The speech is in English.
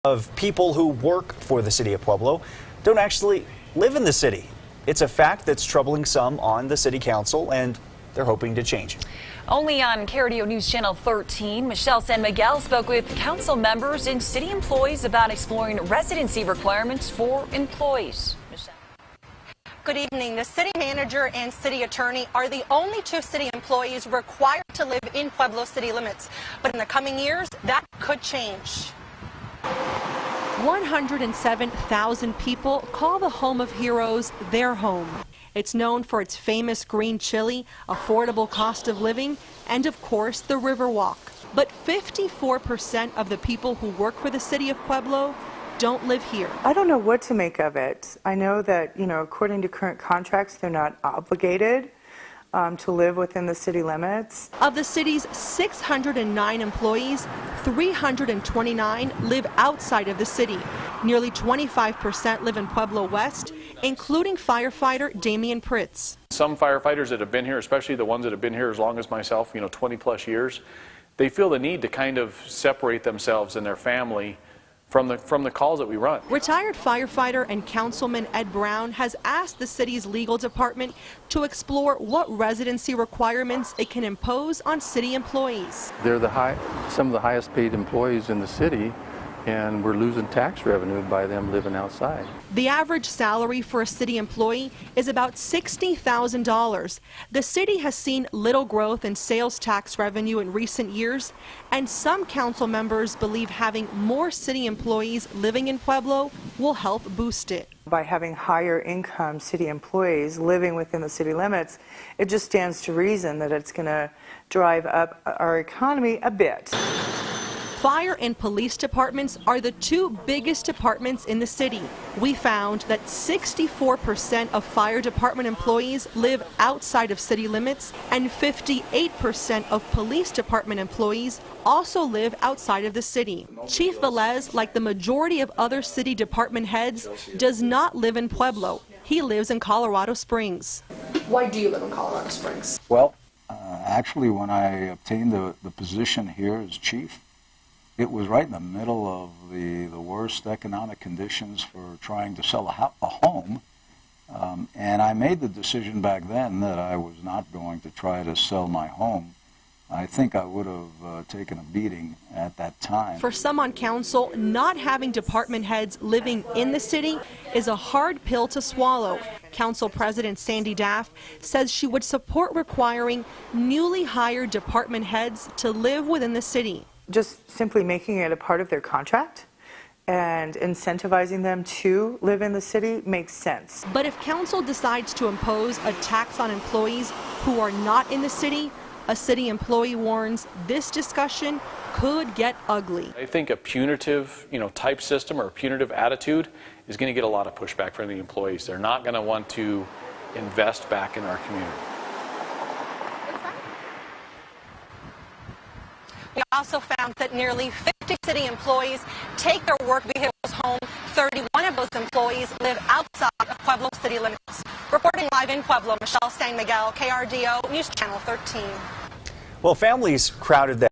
of people who work for the city of Pueblo don't actually live in the city. It's a fact that's troubling some on the city council, and they're hoping to change it. Only on KRDO News Channel 13, Michelle San Miguel spoke with council members and city employees about exploring residency requirements for employees. Michelle. Good evening. The city manager and city attorney are the only two city employees required to live in Pueblo city limits. But in the coming years, that could change. 107,000 people call the Home of Heroes their home. It's known for its famous green chili, affordable cost of living, and of course the Riverwalk. But 54% of the people who work for the city of Pueblo don't live here. I don't know what to make of it. I know that, according to current contracts, they're not obligated to live within the city limits. Of the city's 609 employees, 329 live outside of the city. Nearly 25% live in Pueblo West, including firefighter Damian Pritz. Some firefighters that have been here, especially the ones that have been here as long as myself, 20 plus years, they feel the need to kind of separate themselves and their family from the calls that we run. Retired firefighter and councilman Ed Brown has asked the city's legal department to explore what residency requirements it can impose on city employees. They're some of the highest paid employees in the city, and we're losing tax revenue by them living outside. The average salary for a city employee is about $60,000. The city has seen little growth in sales tax revenue in recent years, and some council members believe having more city employees living in Pueblo will help boost it. By having higher income city employees living within the city limits, it just stands to reason that it's going to drive up our economy a bit. Fire and police departments are the two biggest departments in the city. We found that 64% of fire department employees live outside of city limits, and 58% of police department employees also live outside of the city. Chief Velez, like the majority of other city department heads, does not live in Pueblo. He lives in Colorado Springs. Why do you live in Colorado Springs? Well, actually, when I obtained the position here as chief, it was right in the middle of the worst economic conditions for trying to sell a home, and I made the decision back then that I was not going to try to sell my home. I think I would have taken a beating at that time. For some on council, not having department heads living in the city is a hard pill to swallow. Council President Sandy Daff says she would support requiring newly hired department heads to live within the city. Just simply making it a part of their contract and incentivizing them to live in the city makes sense. But if council decides to impose a tax on employees who are not in the city, a city employee warns this discussion could get ugly. I think a punitive, type system or a punitive attitude is going to get a lot of pushback from the employees. They're not going to want to invest back in our community. We also found that nearly 50 city employees take their work vehicles home. 31 of those employees live outside of Pueblo city limits. Reporting live in Pueblo, Michelle San Miguel, KRDO News Channel 13. Well, families crowded that